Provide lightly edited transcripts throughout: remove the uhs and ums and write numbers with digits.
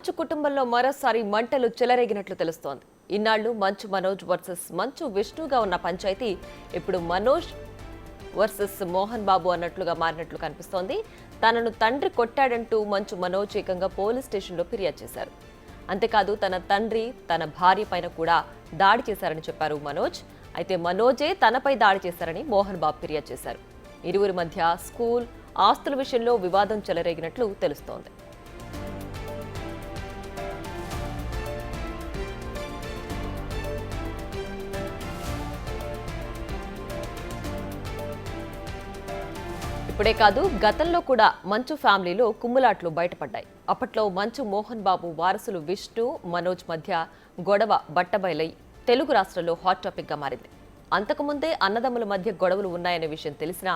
మంచు కుటుంబంలో మరోసారి మంటలు చెలరేగినట్లు తెలుస్తోంది. ఇన్నాళ్లు మంచు మనోజ్ వర్సెస్ మంచు విష్ణుగా ఉన్న పంచాయతీ ఇప్పుడు మనోజ్ వర్సెస్ మోహన్ బాబు అన్నట్లుగా మారినట్లు కనిపిస్తోంది. తనను తండ్రి కొట్టాడంటూ మంచు మనోజ్ ఏకంగా పోలీస్ స్టేషన్లో ఫిర్యాదు చేశారు. అంతేకాదు తన తండ్రి తన భార్య పైన కూడా దాడి చేశారని చెప్పారు మనోజ్. అయితే మనోజే తనపై దాడి చేశారని మోహన్ బాబు ఫిర్యాదు చేశారు. ఇరువురి మధ్య స్కూల్ ఆస్తుల విషయంలో వివాదం చెలరేగినట్లు తెలుస్తోంది. ఇప్పుడే కాదు, గతంలో కూడా మంచు ఫ్యామిలీలో కుమ్ములాట్లు బయటపడ్డాయి. అప్పట్లో మంచు మోహన్ బాబు వారసులు విష్ణు మనోజ్ మధ్య గొడవ బట్టబయలై తెలుగు రాష్ట్రాల్లో హాట్ టాపిక్ గా మారింది. అంతకుముందే అన్నదమ్ముల మధ్య గొడవలు ఉన్నాయనే విషయం తెలిసినా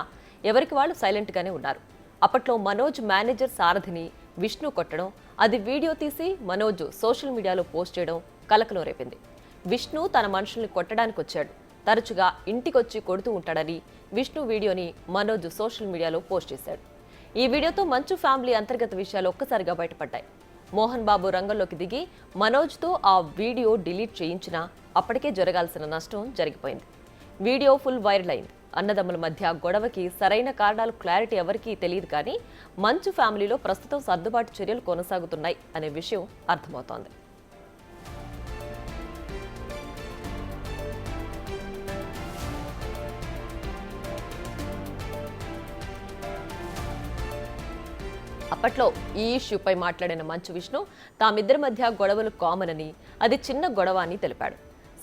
ఎవరికి వాళ్ళు సైలెంట్ గానే ఉన్నారు. అప్పట్లో మనోజ్ మేనేజర్ సారథిని విష్ణు కొట్టడం, అది వీడియో తీసి మనోజ్ సోషల్ మీడియాలో పోస్ట్ చేయడం కలకలం రేపింది. విష్ణు తన మనుషుల్ని కొట్టడానికి వచ్చాడు, తరచుగా ఇంటికొచ్చి కొడుతూ ఉంటాడని విష్ణు వీడియోని మనోజ్ సోషల్ మీడియాలో పోస్ట్ చేశాడు. ఈ వీడియోతో మంచు ఫ్యామిలీ అంతర్గత విషయాలు ఒక్కసారిగా బయటపడ్డాయి. మోహన్ బాబు రంగంలోకి దిగి మనోజ్తో ఆ వీడియో డిలీట్ చేయించినా అప్పటికే జరగాల్సిన నష్టం జరిగిపోయింది. వీడియో ఫుల్ వైరల్ అయింది. అన్నదమ్ముల మధ్య గొడవకి సరైన కారణాలు క్లారిటీ ఎవరికీ తెలియదు, కానీ మంచు ఫ్యామిలీలో ప్రస్తుతం సర్దుబాటు చర్యలు కొనసాగుతున్నాయి అనే విషయం అర్థమవుతోంది. అప్పట్లో ఈ ఇష్యూపై మాట్లాడిన మంచు విష్ణు తామిద్దరి మధ్య గొడవలు కామన్ అని, అది చిన్న గొడవ అని తెలిపాడు.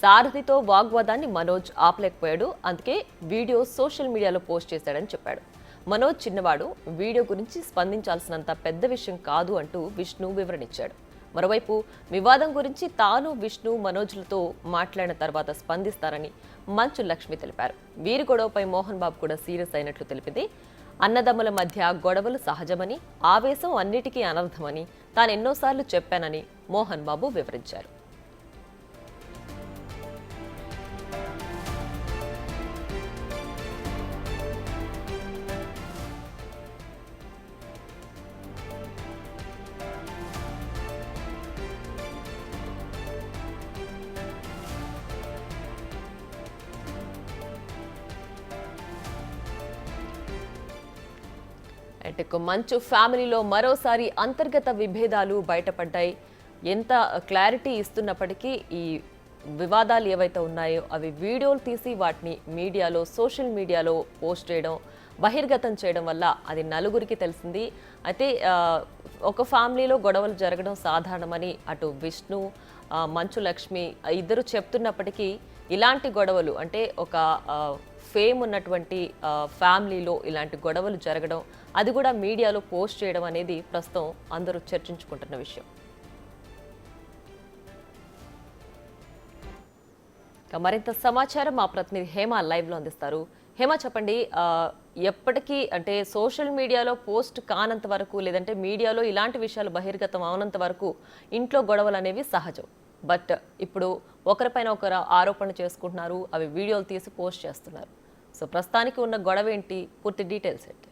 సారథితో వాగ్వాదాన్ని మనోజ్ ఆపలేకపోయాడు, అందుకే వీడియో సోషల్ మీడియాలో పోస్ట్ చేశాడని చెప్పాడు. మనోజ్ చిన్నవాడు, వీడియో గురించి స్పందించాల్సినంత పెద్ద విషయం కాదు అంటూ విష్ణు వివరణిచ్చాడు. మరోవైపు వివాదం గురించి తాను విష్ణు మనోజ్లతో మాట్లాడిన తర్వాత స్పందిస్తారని మంచు లక్ష్మి తెలిపారు. వీరి గొడవపై మోహన్ బాబు కూడా సీరియస్ అయినట్లు తెలిపింది. అన్నదమ్ముల మధ్య గొడవలు సహజమని, ఆవేశం అన్నిటికీ అనర్థమని తాను ఎన్నోసార్లు చెప్పానని మోహన్ బాబు వివరించారు. మంచు ఫ్యామిలీలో మరోసారి అంతర్గత విభేదాలు బయటపడ్డాయి. ఎంత క్లారిటీ ఇస్తున్నప్పటికీ ఈ వివాదాలు ఏవైతే ఉన్నాయో అవి వీడియోలు తీసి వాటిని మీడియాలో సోషల్ మీడియాలో పోస్ట్ చేయడం, బహిర్గతం చేయడం వల్ల అది నలుగురికి తెలిసింది. అయితే ఒక ఫ్యామిలీలో గొడవలు జరగడం సాధారణమని అటు విష్ణు మంచు లక్ష్మి ఇద్దరు చెప్తున్నప్పటికీ ఇలాంటి గొడవలు అంటే ఒక ఫేమ్ ఉన్నటువంటి ఫ్యామిలీలో ఇలాంటి గొడవలు జరగడం, అది కూడా మీడియాలో పోస్ట్ చేయడం అనేది ప్రస్తుతం అందరూ చర్చించుకుంటున్న విషయం. మరింత సమాచారం మా ప్రతినిధి హేమ లైవ్ లో అందిస్తారు. హేమ, చెప్పండి, ఎప్పటికీ అంటే సోషల్ మీడియాలో పోస్ట్ కానంత వరకు, లేదంటే మీడియాలో ఇలాంటి విషయాలు బహిర్గతం అవనంత వరకు ఇంట్లో గొడవలు అనేవి సహజం. బట్ ఇప్పుడు ఒకరిపైన ఒకరు ఆరోపణ చేసుకుంటున్నారు, అవి వీడియోలు తీసి పోస్ట్ చేస్తున్నారు. సో ప్రస్తుతానికి ఉన్న గొడవ ఏంటి, పూర్తి డీటెయిల్స్ ఏంటి?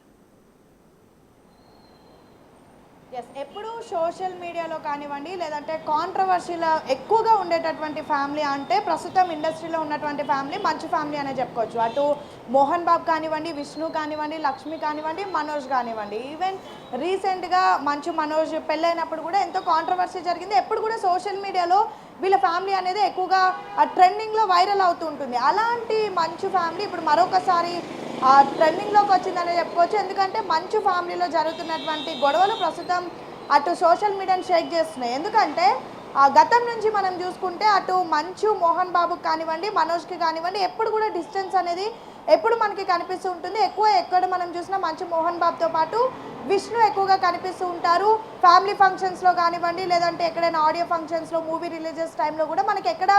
ఎప్పుడు సోషల్ మీడియాలో కానివ్వండి, లేదంటే కాంట్రవర్సీలో ఎక్కువగా ఉండేటటువంటి ఫ్యామిలీ అంటే ప్రస్తుతం ఇండస్ట్రీలో ఉన్నటువంటి ఫ్యామిలీ మంచు ఫ్యామిలీ అనే చెప్పుకోవచ్చు. అటు మోహన్ బాబు కానివ్వండి, విష్ణు కానివ్వండి, లక్ష్మి కానివ్వండి, మనోజ్ కానివ్వండి. ఈవెన్ రీసెంట్గా మంచు మనోజ్ పెళ్ళైనప్పుడు కూడా ఎంతో కాంట్రవర్సీ జరిగింది. ఎప్పుడు కూడా సోషల్ మీడియాలో వీళ్ళ ఫ్యామిలీ అనేది ఎక్కువగా ట్రెండింగ్లో వైరల్ అవుతూ ఉంటుంది. అలాంటి మంచు ఫ్యామిలీ ఇప్పుడు మరొకసారి ట్రెండింగ్లోకి వచ్చిందనే చెప్పుకోవచ్చు. ఎందుకంటే మంచు ఫ్యామిలీలో జరుగుతున్నటువంటి గొడవలు ప్రస్తుతం అటు సోషల్ మీడియాని షేక్ చేస్తున్నాయి. ఎందుకంటే గతం నుంచి మనం చూసుకుంటే అటు మంచు మోహన్ బాబుకి కానివ్వండి, మనోజ్కి కానివ్వండి, ఎప్పుడు కూడా డిస్టెన్స్ అనేది ఎప్పుడు మనకి కనిపిస్తూ ఉంటుంది. ఎక్కడ మనం చూసినా మంచు మోహన్ బాబుతో పాటు విష్ణు ఎక్కువగా కనిపిస్తూ ఉంటారు. ఫ్యామిలీ ఫంక్షన్స్లో కానివ్వండి, లేదంటే ఎక్కడైనా ఆడియో ఫంక్షన్స్లో, మూవీ రిలీజెస్ టైంలో కూడా మనకి ఎక్కడ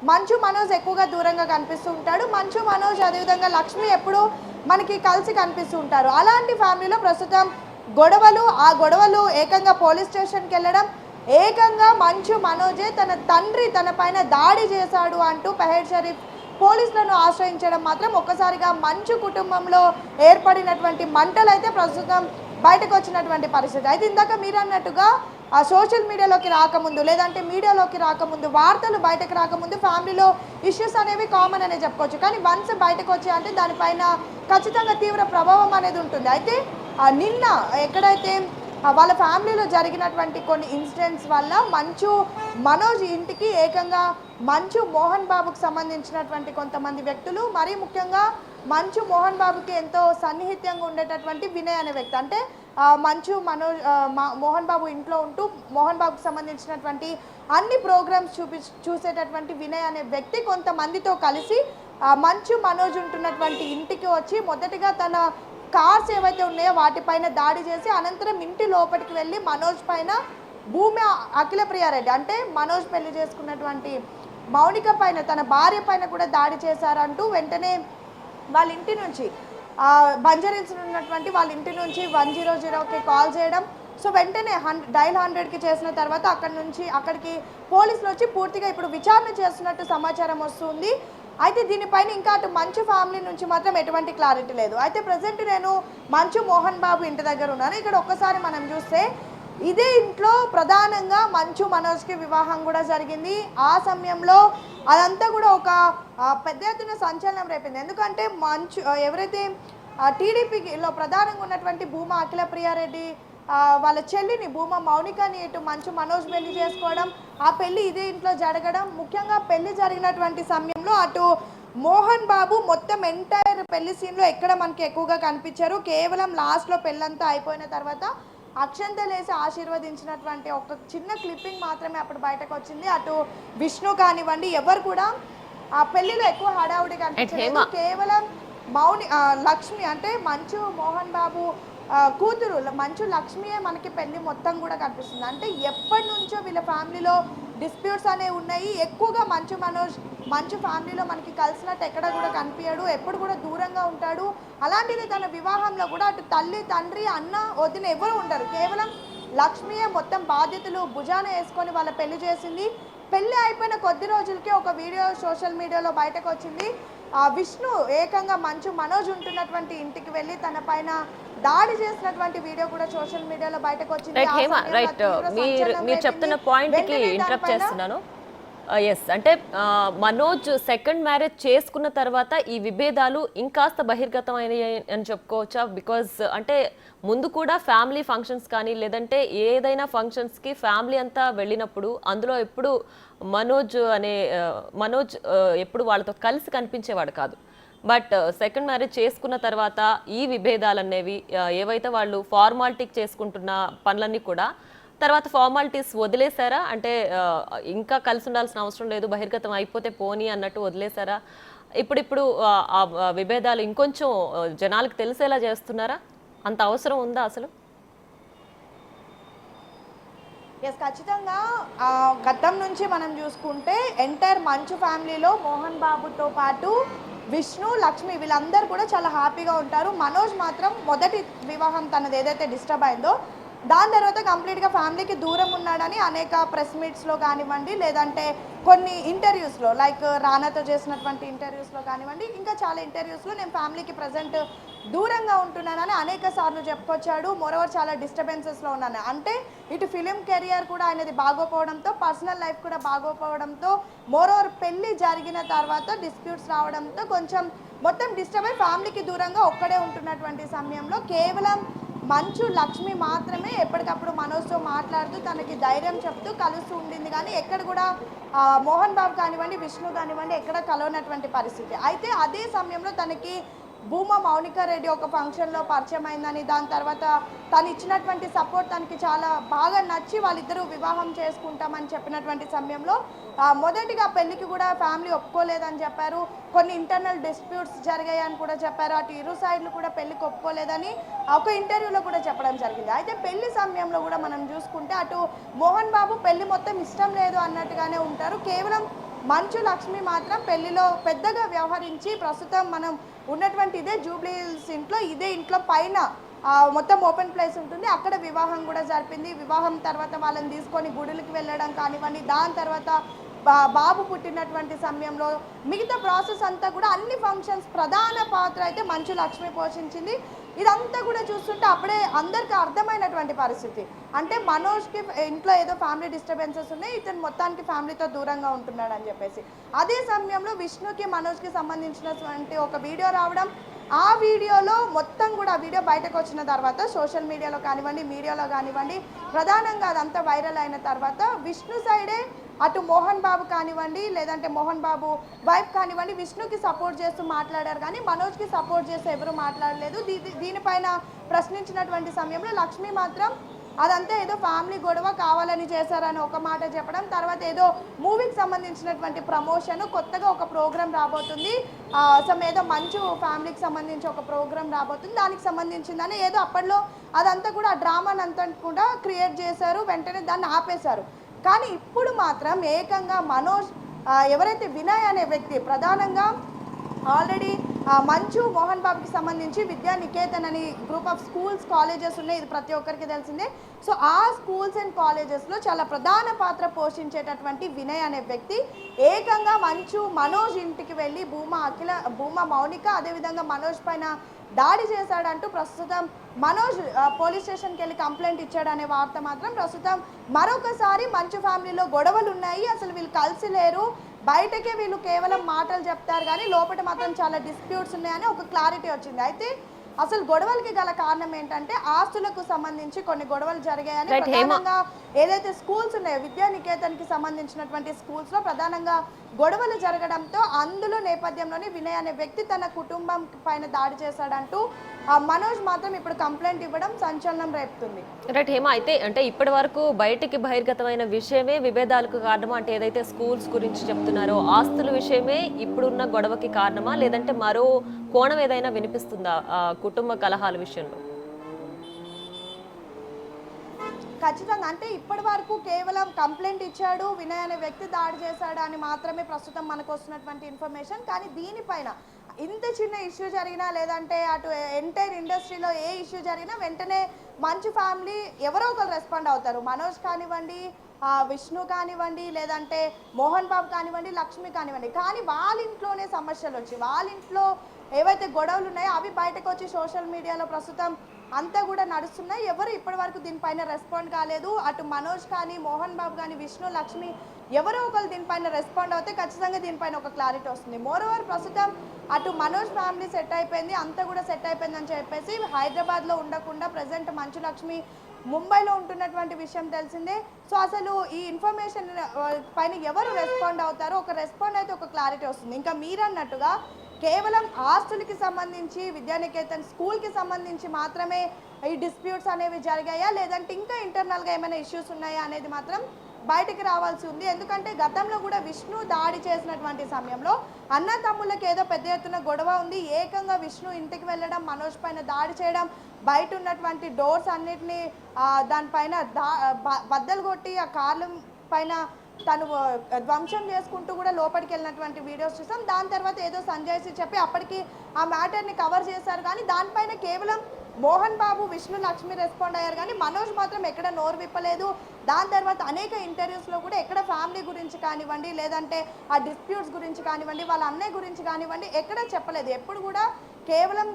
మంచు మనోజ్ ఎక్కువగా దూరంగా కనిపిస్తూ ఉంటాడు. మంచు మనోజ్ అదేవిధంగా లక్ష్మి ఎప్పుడు మనకి కలిసి కనిపిస్తూ ఉంటారు. అలాంటి ఫ్యామిలీలో ప్రస్తుతం ఆ గొడవలు ఏకంగా పోలీస్ స్టేషన్కి వెళ్ళడం, ఏకంగా మంచు మనోజే తన తండ్రి తన పైన దాడి చేశాడు అంటూ పెహెడ్ షరీఫ్ పోలీసులను ఆశ్రయించడం మాత్రం ఒక్కసారిగా మంచు కుటుంబంలో ఏర్పడినటువంటి మంటలు అయితే ప్రస్తుతం బయటకు వచ్చినటువంటి పరిస్థితి. అయితే ఇందాక మీరు అన్నట్టుగా ఆ సోషల్ మీడియాలోకి రాకముందు లేదంటే మీడియాలోకి రాకముందు వార్తలు బయటకు రాకముందు ఫ్యామిలీలో ఇష్యూస్ అనేవి కామన్ అనే చెప్పుకోవచ్చు. కానీ వన్స్ బయటకు వచ్చాయంటే దానిపైన ఖచ్చితంగా తీవ్ర ప్రభావం అనేది ఉంటుంది. అయితే నిన్న ఎక్కడైతే వాళ్ళ ఫ్యామిలీలో జరిగినటువంటి కొన్ని ఇన్సిడెంట్స్ వల్ల మంచు మనోజ్ ఇంటికి ఏకంగా మంచు మోహన్ బాబుకు సంబంధించినటువంటి కొంతమంది వ్యక్తులు, మరీ ముఖ్యంగా మంచు మోహన్ బాబుకి ఎంతో సన్నిహితంగా ఉండేటటువంటి వినయ్ అనే వ్యక్తి, అంటే మంచు మనోజ్ మోహన్ బాబు ఇంట్లో ఉంటూ మోహన్ బాబుకు సంబంధించినటువంటి అన్ని ప్రోగ్రామ్స్ చూసేటటువంటి వినయ్ అనే వ్యక్తి కొంతమందితో కలిసి మంచు మనోజ్ ఉంటున్నటువంటి ఇంటికి వచ్చి మొదటిగా తన కార్స్ ఏవైతే ఉన్నాయో వాటిపైన దాడి చేసి అనంతరం ఇంటి లోపలికి వెళ్ళి మనోజ్ పైన భూమి అఖిలప్రియారెడ్డి అంటే మనోజ్ పెళ్లి చేసుకున్నటువంటి మౌనిక పైన తన భార్య పైన కూడా దాడి చేశారంటూ వెంటనే వాళ్ళ ఇంటి నుంచి బంజారీల్స్ ఉన్నటువంటి వాళ్ళ ఇంటి నుంచి 100కి కాల్ చేయడం. సో వెంటనే డైల్ 100కి చేసిన తర్వాత అక్కడికి పోలీసులు వచ్చి పూర్తిగా ఇప్పుడు విచారణ చేస్తున్నట్టు సమాచారం వస్తుంది. అయితే దీనిపైన ఇంకా అటు మంచు ఫ్యామిలీ నుంచి మాత్రం ఎటువంటి క్లారిటీ లేదు. అయితే ప్రజెంట్ నేను మంచు మోహన్ బాబు ఇంటి దగ్గర ఉన్నాను. ఇక్కడ ఒక్కసారి మనం చూస్తే ఇదే ఇంట్లో ప్రధానంగా మంచు మనోజ్కి వివాహం కూడా జరిగింది. ఆ సమయంలో అదంతా కూడా ఒక పెద్ద ఎత్తున సంచలనం రేపింది. ఎందుకంటే మంచు ఎవరైతే టీడీపీలో ప్రధానంగా ఉన్నటువంటి భూమా అఖిలప్రియారెడ్డి వాళ్ళ చెల్లిని భూమా మౌనికని ఇటు మంచు మనోజ్ పెళ్లి చేసుకోవడం, ఆ పెళ్లి ఇదే ఇంట్లో జరగడం, ముఖ్యంగా పెళ్లి జరిగినటువంటి సమయంలో అటు మోహన్ బాబు మొత్తం ఎంటైర్ పెళ్లి సీన్లో ఎక్కడ మనకి ఎక్కువగా కనిపించారు. కేవలం లాస్ట్లో పెళ్ళంతా అయిపోయిన తర్వాత అక్షంతలేసి ఆశీర్వదించినటువంటి ఒక చిన్న క్లిప్పింగ్ మాత్రమే అప్పుడు బయటకు వచ్చింది. అటు విష్ణు కానివ్వండి ఎవరు కూడా ఆ పెళ్లిలో ఎక్కువ హడావుడి కనిపించలేదు. కేవలం లక్ష్మి అంటే మంచు మోహన్ బాబు కూతురు మంచు లక్ష్మియే మనకి పెళ్లి మొత్తం కూడా కనిపిస్తుంది. అంటే ఎప్పటి నుంచో వీళ్ళ ఫ్యామిలీలో డిస్ప్యూట్స్ అనేవి ఉన్నాయి. ఎక్కువగా మంచు మనోజ్ మంచు ఫ్యామిలీలో మనకి కలిసినట్టు ఎక్కడ కూడా కనిపించడు, ఎప్పుడు కూడా దూరంగా ఉంటాడు. అలాంటిది తన వివాహంలో కూడా అటు తల్లి తండ్రి అన్న వదిన ఎవరు ఉండరు, కేవలం లక్ష్మియే మొత్తం బాధ్యతలు భుజాన వేసుకొని వాళ్ళ పెళ్లి చేసింది. పెళ్లి అయిపోయిన కొద్ది రోజులకే ఒక వీడియో సోషల్ మీడియాలో బయటకు వచ్చింది. విష్ణు ఏకంగా మంచు మనోజ్ ఉంటున్నటువంటి ఇంటికి వెళ్ళి తన పైన దాడి చేసినటువంటి వీడియో కూడా సోషల్ మీడియాలో బయటకు వచ్చింది. మీరు చెప్తున్న పాయింట్ కి ఇంటరప్ట్ చేస్తున్నాను. ఎస్, అంటే మనోజ్ సెకండ్ మ్యారేజ్ చేసుకున్న తర్వాత ఈ విభేదాలు ఇంకాస్త బహిర్గతం అయినాయి అని చెప్పుకోవచ్చా? బికాజ్ అంటే ముందు కూడా ఫ్యామిలీ ఫంక్షన్స్ కానీ లేదంటే ఏదైనా ఫంక్షన్స్కి ఫ్యామిలీ అంతా వెళ్ళినప్పుడు అందులో ఎప్పుడు మనోజ్ ఎప్పుడు వాళ్ళతో కలిసి కనిపించేవాడు కాదు. బట్ సెకండ్ మ్యారేజ్ చేసుకున్న తర్వాత ఈ విభేదాలు అనేవి ఏవైతే వాళ్ళు ఫార్మాలిటీకి చేసుకుంటున్న పనులన్నీ కూడా తర్వాత ఫార్మాలిటీస్ వదిలేశారా? అంటే ఇంకా కలిసి ఉండాల్సిన అవసరం లేదు, బహిర్గతం అయిపోతే పోనీ అన్నట్టు వదిలేశారా? ఇప్పుడు ఆ విభేదాలు ఇంకొంచెం జనాలకు తెలిసేలా చేస్తున్నారా? అంత అవసరం ఉందా అసలు? ఎస్, ఖచ్చితంగా గతం నుంచి మనం చూసుకుంటే ఎంటైర్ మంచు ఫ్యామిలీలో మోహన్ బాబుతో పాటు విష్ణు లక్ష్మి వీళ్ళందరూ కూడా చాలా హ్యాపీగా ఉంటారు. మనోజ్ మాత్రం మొదటి వివాహం తనది ఏదైతే డిస్టర్బ్ అయిందో దాని తర్వాత కంప్లీట్గా ఫ్యామిలీకి దూరం ఉన్నాడని అనేక ప్రెస్ మీట్స్లో కానివ్వండి లేదంటే కొన్ని ఇంటర్వ్యూస్లో లైక్ రానాతో చేసినటువంటి ఇంటర్వ్యూస్లో కానివ్వండి ఇంకా చాలా ఇంటర్వ్యూస్లో నేను ఫ్యామిలీకి ప్రజెంట్ దూరంగా ఉంటున్నానని అనేక సార్లు చెప్పుకొచ్చాడు. మోరోవర్ చాలా డిస్టర్బెన్సెస్లో ఉన్నాను అంటే ఇటు ఫిలిం కెరియర్ కూడా ఆయనది బాగోపోవడంతో పర్సనల్ లైఫ్ కూడా బాగోపోవడంతో మోరోవర్ పెళ్ళి జరిగిన తర్వాత డిస్ప్యూట్స్ రావడంతో కొంచెం మొత్తం డిస్టర్బ్ అయి ఫ్యామిలీకి దూరంగా ఒక్కడే ఉంటున్నటువంటి సమయంలో కేవలం మంచు లక్ష్మి మాత్రమే ఎప్పటికప్పుడు మనోజ్తో మాట్లాడుతూ తనకి ధైర్యం చెప్తూ కలుస్తూ ఉండింది. కానీ ఎక్కడ కూడా మోహన్ బాబు కానివ్వండి విష్ణు కానివ్వండి ఎక్కడ కలవనటువంటి పరిస్థితి. అయితే అదే సమయంలో తనకి భూమా మౌనిక రెడ్డి ఒక ఫంక్షన్లో పరిచయం అయిందని దాని తర్వాత తను ఇచ్చినటువంటి సపోర్ట్ తనకి చాలా బాగా నచ్చి వాళ్ళిద్దరూ వివాహం చేసుకుంటామని చెప్పినటువంటి సమయంలో మొదటిగా పెళ్లికి కూడా ఫ్యామిలీ ఒప్పుకోలేదని చెప్పారు. కొన్ని ఇంటర్నల్ డిస్ప్యూట్స్ జరిగాయని కూడా చెప్పారు. అటు ఇరు సైడ్లు కూడా పెళ్లికి ఒప్పుకోలేదని ఒక ఇంటర్వ్యూలో కూడా చెప్పడం జరిగింది. అయితే పెళ్లి సమయంలో కూడా మనం చూసుకుంటే అటు మోహన్ బాబు పెళ్లి మొత్తం ఇష్టం లేదు అన్నట్టుగానే ఉంటారు. కేవలం మంచు లక్ష్మి మాత్రం పెళ్లిలో పెద్దగా వ్యవహరించి ప్రస్తుతం మనం ఉన్నటువంటి ఇదే జూబ్లీ హిల్స్ ఇదే ఇంట్లో పైన మొత్తం ఓపెన్ ప్లేస్ ఉంటుంది, అక్కడ వివాహం కూడా జరిపింది. వివాహం తర్వాత వాళ్ళని తీసుకొని గుడులకి వెళ్ళడం కానివ్వండి దాని తర్వాత బాబు పుట్టినటువంటి సమయంలో మిగతా ప్రాసెస్ అంతా కూడా అన్ని ఫంక్షన్స్ ప్రధాన పాత్ర అయితే మంచు లక్ష్మి పోషించింది. ఇదంతా కూడా చూస్తుంటే అప్పుడే అందరికీ అర్థమైనటువంటి పరిస్థితి. అంటే మనోజ్‌కి ఇంట్లో ఏదో ఫ్యామిలీ డిస్టర్బెన్సెస్ ఉన్నాయి. ఇతను మొత్తానికి ఫ్యామిలీతో దూరంగా ఉంటున్నాడని చెప్పేసి. అదే సమయంలో విష్ణుకి, మనోజ్‌కి సంబంధించినటువంటి ఒక వీడియో రావడం, ఆ వీడియోలో మొత్తం కూడా ఆ వీడియో బయటకొచ్చిన తర్వాత సోషల్ మీడియాలో కానివ్వండి, మీడియాలో కానివ్వండి, ప్రధానంగా అదంతా వైరల్ అయిన తర్వాత విష్ణు సైడే అటు మోహన్ బాబు కానివ్వండి, లేదంటే మోహన్ బాబు వైఫ్ కానివ్వండి, విష్ణుకి సపోర్ట్ చేస్తూ మాట్లాడారు కానీ మనోజ్‌కి సపోర్ట్ చేస్తూ ఎవరు మాట్లాడలేదు. దీనిపైన ప్రశ్నించినటువంటి సమయంలో లక్ష్మి మాత్రం అదంతా ఏదో ఫ్యామిలీ గొడవ కావాలని చేశారని ఒక మాట చెప్పడం, తర్వాత ఏదో మూవీకి సంబంధించినటువంటి ప్రమోషన్, కొత్తగా ఒక ప్రోగ్రామ్ రాబోతుంది, ఏదో మంచు ఫ్యామిలీకి సంబంధించి ఒక ప్రోగ్రామ్ రాబోతుంది, దానికి సంబంధించిందని ఏదో అప్పట్లో అదంతా కూడా ఆ డ్రామాని అంతా కూడా క్రియేట్ చేశారు. వెంటనే దాన్ని ఆపేశారు. కానీ ఇప్పుడు మాత్రం ఏకంగా మనోజ్ ఎవరైతే వినయ్ అనే వ్యక్తి ప్రధానంగా ఆల్రెడీ మంచు మోహన్ బాబుకి సంబంధించి విద్యా నికేతన్ అని గ్రూప్ ఆఫ్ స్కూల్స్ కాలేజెస్ ఉన్నాయి, ఇది ప్రతి ఒక్కరికి తెలిసిందే. సో ఆ స్కూల్స్ అండ్ కాలేజెస్లో చాలా ప్రధాన పాత్ర పోషించేటటువంటి వినయ్ అనే వ్యక్తి ఏకంగా మంచు మనోజ్ ఇంటికి వెళ్ళి భూమా మౌనిక అదేవిధంగా మనోజ్ పైన దాడి చేశాడంటూ ప్రస్తుతం మనోజ్ పోలీస్ స్టేషన్కి వెళ్ళి కంప్లైంట్ ఇచ్చాడనే వార్త మాత్రం ప్రస్తుతం మరొకసారి మంచు ఫ్యామిలీలో గొడవలు ఉన్నాయి, అసలు వీళ్ళు కలిసి లేరు, బయటకే వీళ్ళు కేవలం మాటలు చెప్తారు కానీ లోపల మాత్రం చాలా డిస్ప్యూట్స్ ఉన్నాయని ఒక క్లారిటీ వచ్చింది. అయితే అసలు గొడవలకి గల కారణం ఏంటంటే ఆస్తులకు సంబంధించి కొన్ని గొడవలు జరిగాయని, ప్రధానంగా ఏదైతే స్కూల్స్ ఉన్నాయో విద్యా నికేతన్కి సంబంధించినటువంటి స్కూల్స్లో ప్రధానంగా గొడవలు జరగడంతో అందులో నేపథ్యంలోనే వినయ్ అనే వ్యక్తి తన కుటుంబం పైన దాడి చేశాడంటూ మనోజ్ మాత్రం ఇప్పుడు కంప్లైంట్ ఇవ్వడం సంచలనం రేపుతుంది. రైట్ హేమ, అయితే అంటే ఇప్పటి వరకు బయటికి బహిర్గతమైన విషయమే విభేదాలకు కారణమా? అంటే ఏదైతే స్కూల్స్ గురించి చెప్తున్నారో ఆస్తుల విషయమే ఇప్పుడున్న గొడవకి కారణమా, లేదంటే మరో కోణం ఏదైనా వినిపిస్తుందా కుటుంబ కలహాల విషయంలో? ఖచ్చితంగా అంటే ఇప్పటి వరకు కేవలం కంప్లైంట్ ఇచ్చాడు, వినయ్ అనే వ్యక్తి దాడి చేశాడు అని మాత్రమే ప్రస్తుతం మనకు వస్తున్నటువంటి ఇన్ఫర్మేషన్. కానీ దీనిపైన ఇంత చిన్న ఇష్యూ జరిగినా లేదంటే అటు ఎంటైర్ ఇండస్ట్రీలో ఏ ఇష్యూ జరిగినా వెంటనే మంచు ఫ్యామిలీ ఎవరో ఒకరు రెస్పాండ్ అవుతారు. మనోజ్ కానివ్వండి, విష్ణు కానివ్వండి, లేదంటే మోహన్ బాబు కానివ్వండి, లక్ష్మి కానివ్వండి. కానీ వాళ్ళ ఇంట్లోనే సమస్యలు వచ్చి వాళ్ళ ఇంట్లో ఏవైతే గొడవలు ఉన్నాయో అవి బయటకు వచ్చి సోషల్ మీడియాలో ప్రస్తుతం అంతా కూడా నడుస్తున్నాయి. ఎవరు ఇప్పటి వరకు దీనిపైన రెస్పాండ్ కాలేదు. అటు మనోజ్ కానీ, మోహన్ బాబు కానీ, విష్ణు, లక్ష్మి ఎవరో ఒకరు దీనిపైన రెస్పాండ్ అవుతే ఖచ్చితంగా దీనిపైన ఒక క్లారిటీ వస్తుంది. మోరోవర్ ప్రస్తుతం అటు మనోజ్ ఫ్యామిలీ సెట్ అయిపోయింది, అంతా కూడా సెట్ అయిపోయిందని చెప్పేసి హైదరాబాద్లో ఉండకుండా ప్రజెంట్ మంచు లక్ష్మి ముంబైలో ఉంటున్నటువంటి విషయం తెలిసిందే. సో అసలు ఈ ఇన్ఫర్మేషన్ పైన ఎవరు రెస్పాండ్ అవుతారో ఒక రెస్పాండ్ అయితే ఒక క్లారిటీ వస్తుంది. ఇంకా మీరన్నట్టుగా కేవలం ఆస్తులకి సంబంధించి విద్యానికేతన్ స్కూల్కి సంబంధించి మాత్రమే ఈ డిస్ప్యూట్స్ అనేవి జరిగాయా, లేదంటే ఇంకా ఇంటర్నల్గా ఏమైనా ఇష్యూస్ ఉన్నాయా అనేది మాత్రం బయటికి రావాల్సి ఉంది. ఎందుకంటే గతంలో కూడా విష్ణు దాడి చేసినటువంటి సమయంలో అన్న తమ్ముళ్ళకి ఏదో పెద్ద ఎత్తున గొడవ ఉంది, ఏకంగా విష్ణు ఇంటికి వెళ్ళడం, మనోజ్ పైన దాడి చేయడం, బయట ఉన్నటువంటి డోర్స్ అన్నిటినీ దానిపైన బద్దలు కొట్టి ఆ కార్ల పైన తను ధ్వంసం చేసుకుంటూ కూడా లోపలికి వెళ్ళినటువంటి వీడియోస్ చూసాం. దాని తర్వాత ఏదో సంజయ్సి చెప్పి అప్పటికి ఆ మ్యాటర్ని కవర్ చేశారు. కానీ దానిపైన కేవలం మోహన్ బాబు, విష్ణు, లక్ష్మి రెస్పాండ్ అయ్యారు కానీ మనోజ్ మాత్రం ఎక్కడ నోరు విప్పలేదు. దాని తర్వాత అనేక ఇంటర్వ్యూస్లో కూడా ఎక్కడ ఫ్యామిలీ గురించి కానివ్వండి, లేదంటే ఆ డిస్ప్యూట్స్ గురించి కానివ్వండి, వాళ్ళ అన్నయ్య గురించి కానివ్వండి ఎక్కడ చెప్పలేదు. ఎప్పుడు కూడా కేవలం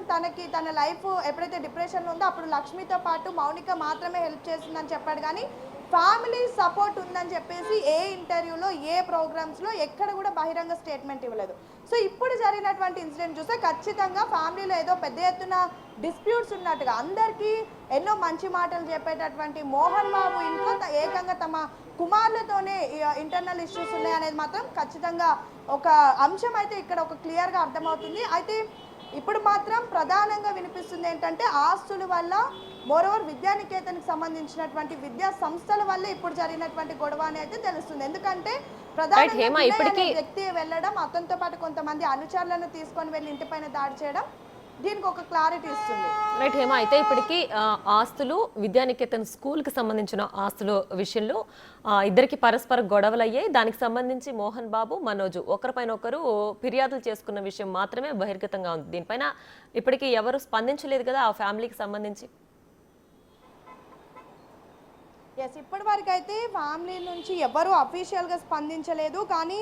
తన లైఫ్ ఎప్పుడైతే డిప్రెషన్లో ఉందో అప్పుడు లక్ష్మితో పాటు మౌనిక మాత్రమే హెల్ప్ చేసిందని చెప్పాడు. కానీ ఫ్యామిలీ సపోర్ట్ ఉందని చెప్పేసి ఏ ఇంటర్వ్యూలో, ఏ ప్రోగ్రామ్స్లో ఎక్కడ కూడా బహిరంగ స్టేట్మెంట్ ఇవ్వలేదు. సో ఇప్పుడు జరిగినటువంటి ఇన్సిడెంట్ చూస్తే ఖచ్చితంగా ఫ్యామిలీలో ఏదో పెద్ద ఎత్తున డిస్ప్యూట్స్ ఉన్నట్టుగా అందరికీ ఎన్నో మంచి మాటలు చెప్పేటటువంటి మోహన్ బాబు ఇంట్లో ఏకంగా తమ కుమారులతోనే ఇంటర్నల్ ఇష్యూస్ ఉన్నాయనేది మాత్రం ఖచ్చితంగా ఒక అంశం అయితే ఇక్కడ ఒక క్లియర్గా అర్థమవుతుంది. అయితే ఇప్పుడు మాత్రం ప్రధానంగా వినిపిస్తుంది ఏంటంటే ఆస్తుల వల్ల, మోరోవర్ విద్యానికేతన్కి సంబంధించినటువంటి విద్యా సంస్థల వల్ల ఇప్పుడు జరిగినటువంటి గొడవ అని అయితే తెలుస్తుంది. ఎందుకంటే ప్రధానంగా వ్యక్తి వెళ్ళడం, అతనితో పాటు కొంతమంది అనుచరులను తీసుకొని వెళ్ళి ఇంటిపైన దాడి చేయడం దీనికి ఒక క్లారిటీ ఇస్తుంది. రైట్ హేమ, అయితే ఇప్పటికీ ఆస్తులు విద్యానికేతన్ స్కూల్కి సంబంధించిన ఆస్తుల విషయంలో ఇద్దరికి పరస్పర గొడవలు అయ్యాయి. దానికి సంబంధించి మోహన్ బాబు, మనోజు ఒకరిపైన ఒకరు ఫిర్యాదులు చేసుకున్న విషయం మాత్రమే బహిర్గతంగా ఉంది. దీనిపైన ఇప్పటికీ ఎవరు స్పందించలేదు కదా ఆ ఫ్యామిలీకి సంబంధించి? ఎస్, ఇప్పటి వరకు అయితే ఫ్యామిలీ నుంచి ఎవరు అఫీషియల్గా స్పందించలేదు. కానీ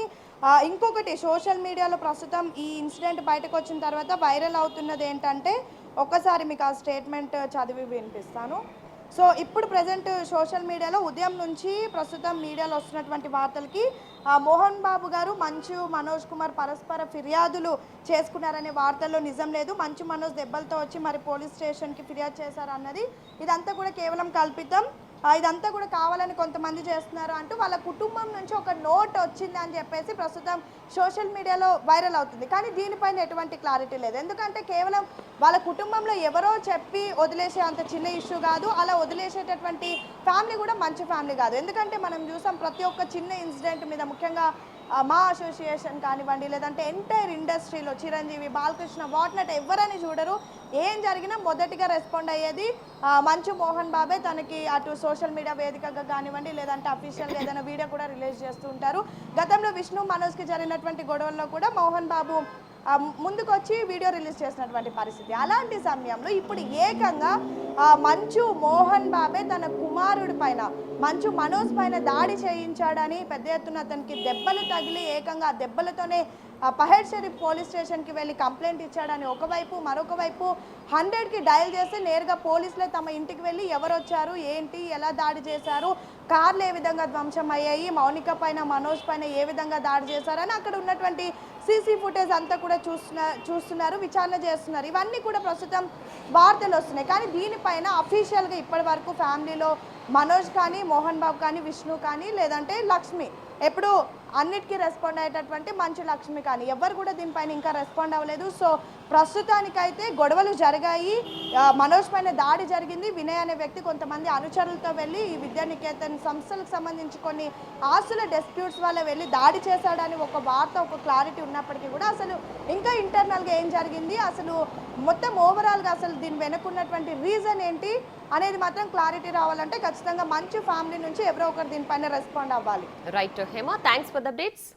ఇంకొకటి సోషల్ మీడియాలో ప్రస్తుతం ఈ ఇన్సిడెంట్ బయటకు వచ్చిన తర్వాత వైరల్ అవుతున్నది ఏంటంటే ఒక్కసారి మీకు ఆ స్టేట్మెంట్ చదివి వినిపిస్తాను. సో ఇప్పుడు ప్రజెంట్ సోషల్ మీడియాలో ఉదయం నుంచి ప్రస్తుతం మీడియాలో వస్తున్నటువంటి వార్తలకి మోహన్ బాబు గారు మంచు మనోజ్ కుమార్ పరస్పర ఫిర్యాదులు చేసుకున్నారనే వార్తల్లో నిజం లేదు. మంచు మనోజ్ దెబ్బలతో వచ్చి మరి పోలీస్ స్టేషన్కి ఫిర్యాదు చేశారు అన్నది ఇదంతా కూడా కేవలం కల్పితం. ఇదంతా కూడా కావాలని కొంతమంది చేస్తున్నారు అంటూ వాళ్ళ కుటుంబం నుంచి ఒక నోట్ వచ్చింది అని చెప్పేసి ప్రస్తుతం సోషల్ మీడియాలో వైరల్ అవుతుంది. కానీ దీనిపైన ఎటువంటి క్లారిటీ లేదు. ఎందుకంటే కేవలం వాళ్ళ కుటుంబంలో ఎవరో చెప్పి వదిలేసే అంత చిన్న ఇష్యూ కాదు. అలా వదిలేసేటటువంటి ఫ్యామిలీ కూడా మంచి ఫ్యామిలీ కాదు. ఎందుకంటే మనం చూసాం ప్రతి ఒక్క చిన్న ఇన్సిడెంట్ మీద, ముఖ్యంగా మా అసోసియేషన్ కానివ్వండి, లేదంటే ఎంటైర్ ఇండస్ట్రీలో చిరంజీవి, బాలకృష్ణ, వాట్నట్ ఎవరని చూడరు. ఏం జరిగినా మొదటిగా రెస్పాండ్ అయ్యేది మంచు మోహన్ బాబే. తనకి అటు సోషల్ మీడియా వేదికగా కానివ్వండి, లేదంటే అఫీషియల్గా ఏదైనా వీడియో కూడా రిలీజ్ చేస్తూ ఉంటారు. గతంలో విష్ణు మనోజ్కి జరిగినటువంటి గొడవల్లో కూడా మోహన్ బాబు ముందుకొచ్చి వీడియో రిలీజ్ చేసినటువంటి పరిస్థితి. అలాంటి సమయంలో ఇప్పుడు ఏకంగా మంచు మోహన్ బాబే తన కుమారుడి పైన, మంచు మనోజ్ పైన దాడి చేయించాడని పెద్ద ఎత్తున అతనికి దెబ్బలు తగిలి ఏకంగా ఆ దెబ్బలతోనే పహెడ్ షరీఫ్ పోలీస్ స్టేషన్కి వెళ్ళి కంప్లైంట్ ఇచ్చాడని ఒకవైపు, మరొక వైపు 100కి డయల్ చేస్తే నేరుగా పోలీసులే తమ ఇంటికి వెళ్ళి ఎవరు వచ్చారు, ఏంటి, ఎలా దాడి చేశారు, కార్లు ఏ విధంగా ధ్వంసం అయ్యాయి, మౌనిక పైన, మనోజ్ పైన ఏ విధంగా దాడి చేశారని అక్కడ ఉన్నటువంటి సీసీ ఫుటేజ్ అంతా కూడా చూస్తున్నారు, విచారణ చేస్తున్నారు. ఇవన్నీ కూడా ప్రస్తుతం వార్తలు వస్తున్నాయి. కానీ దీనిపైన అఫీషియల్గా ఇప్పటి వరకు ఫ్యామిలీలో మనోజ్ కానీ, మోహన్ బాబు కానీ, విష్ణు కానీ, లేదంటే లక్ష్మి, ఎప్పుడు అన్నిటికీ రెస్పాండ్ అయ్యేటటువంటి మంచు లక్ష్మి కానీ ఎవరు కూడా దీనిపైన ఇంకా రెస్పాండ్ అవ్వలేదు. సో ప్రస్తుతానికైతే గొడవలు జరిగాయి, మనోజ్ పైన దాడి జరిగింది. వినయ్ అనే వ్యక్తి కొంతమంది అనుచరులతో వెళ్ళి ఈ విద్యానికేతన్ సంస్థలకు సంబంధించి కొన్ని ఆస్తుల డిస్ప్యూట్స్ వల్ల వెళ్ళి దాడి చేశాడని ఒక వార్త, ఒక క్లారిటీ ఉన్నప్పటికీ కూడా అసలు ఇంకా ఇంటర్నల్గా ఏం జరిగింది, అసలు మొత్తం ఓవరాల్గా అసలు దీని వెనుకున్నటువంటి రీజన్ ఏంటి అనేది మాత్రం క్లారిటీ రావాలంటే ఖచ్చితంగా మంచు ఫ్యామిలీ నుంచి ఎవరో ఒకరు దీనిపైన రెస్పాండ్ అవ్వాలి. Right Hema, thanks for the updates.